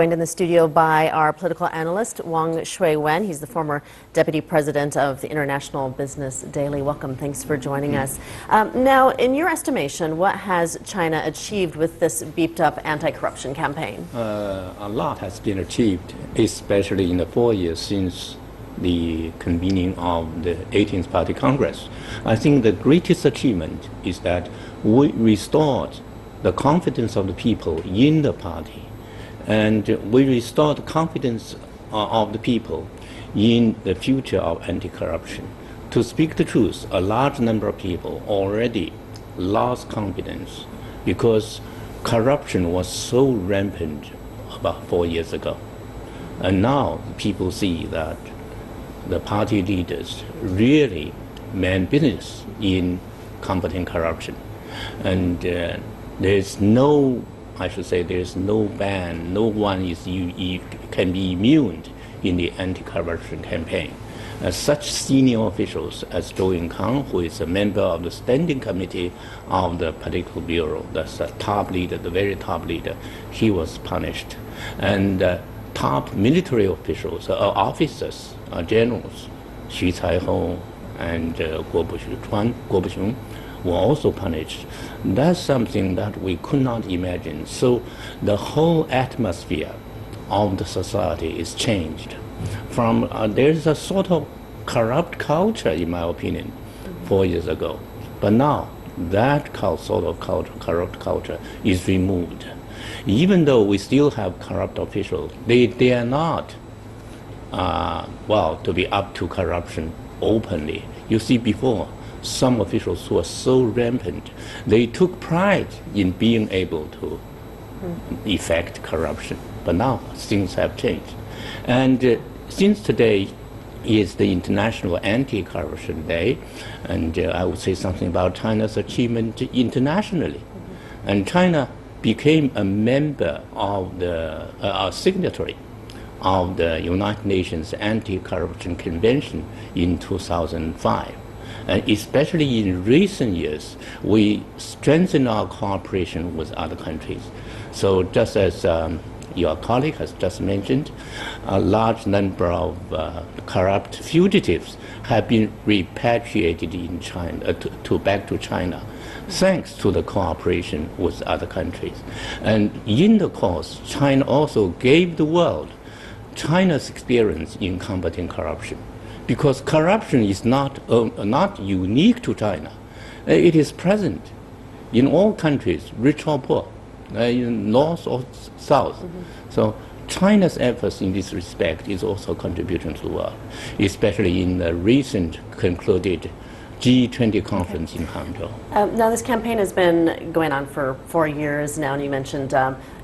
Joined in the studio by our political analyst, Wang Shui-Wen. He's the former deputy president of the International Business Daily. Welcome. Thanks for joining us. Now, in your estimation, what has China achieved with this beefed-up anti-corruption campaign? A lot has been achieved, especially in the 4 years since the convening of the 18th Party Congress. I think the greatest achievement is that we restored the confidence of the people in the party. And we restored confidence of the people in the future of anti-corruption. To speak the truth, a large number of people already lost confidence because corruption was so rampant about 4 years ago. And now people see that the party leaders really meant business in combating corruption. And there's no, I should say, there's no ban, no one can be immune in the anti-corruption campaign. Such senior officials as Zhou Yinkang, who is a member of the standing committee of the political bureau, that's the top leader, the very top leader, he was punished. And top military officials, officers, generals, Xu Caihou and Guo Buxiong, were also punished. That's something that we could not imagine. So the whole atmosphere of the society is changed. From there's a sort of corrupt culture, in my opinion, 4 years ago. But now that sort of corrupt culture is removed. Even though we still have corrupt officials, they are not, to be up to corruption openly. You see, before, some officials who are so rampant, they took pride in being able to effect corruption. But now things have changed. And since today is the International Anti-Corruption Day, and I would say something about China's achievement internationally. And China became a member of a signatory of the United Nations Anti-Corruption Convention in 2005. And especially in recent years, we strengthen our cooperation with other countries. So just as your colleague has just mentioned, a large number of corrupt fugitives have been repatriated in China, back to China, thanks to the cooperation with other countries. And in the course, China also gave the world China's experience in combating corruption. Because corruption is not unique to China. It is present in all countries, rich or poor, in north or south. So China's efforts in this respect is also contributing to the world, especially in the recent concluded G20 conference in Hangzhou. Now, this campaign has been going on for 4 years now, and you mentioned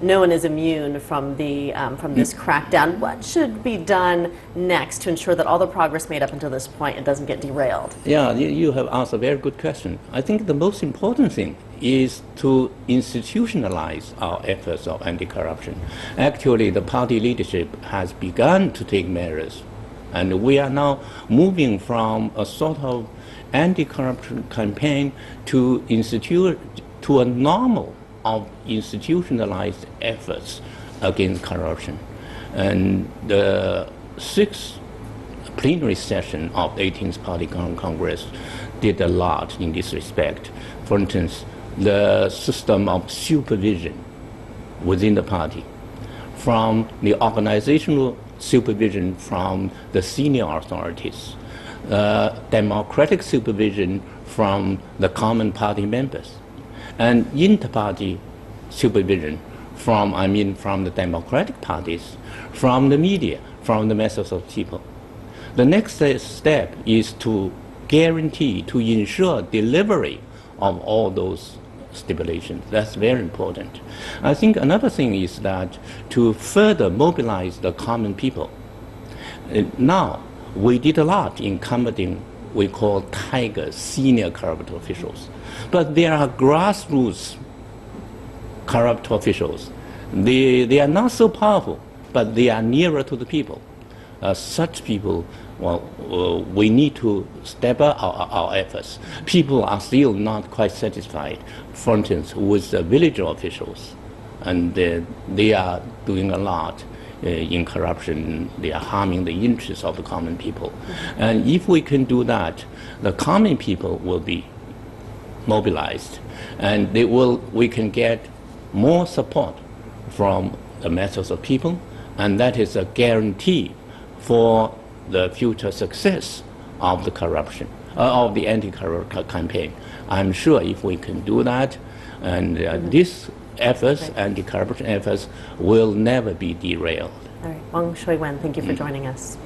no one is immune from this crackdown. What should be done next to ensure that all the progress made up until this point, it doesn't get derailed? Yeah, you have asked a very good question. I think the most important thing is to institutionalize our efforts of anti-corruption. Actually, the party leadership has begun to take measures, and we are now moving from a sort of anti-corruption campaign to a normal of institutionalized efforts against corruption. And the 6th plenary session of the 18th Party Congress did a lot in this respect. For instance, the system of supervision within the party, from the organizational supervision from the senior authorities, democratic supervision from the common party members, and inter-party supervision from the democratic parties, from the media, from the masses of people. The next step is to guarantee, to ensure delivery of all those stipulations. That's very important. I think another thing is that to further mobilize the common people. Now, we did a lot in combating we call tigers, senior corrupt officials. But there are grassroots corrupt officials. They are not so powerful, but they are nearer to the people. Such people, we need to step up our efforts. People are still not quite satisfied, for instance, with the village officials and they are doing a lot in corruption. They are harming the interests of the common people. And if we can do that, the common people will be mobilized, and we can get more support from the masses of people, and that is a guarantee for the future success of the corruption, of the anti-corruption campaign. I'm sure if we can do that, and these efforts, anti-corruption efforts, will never be derailed. All right, Wang Shui-wen, thank you for joining us.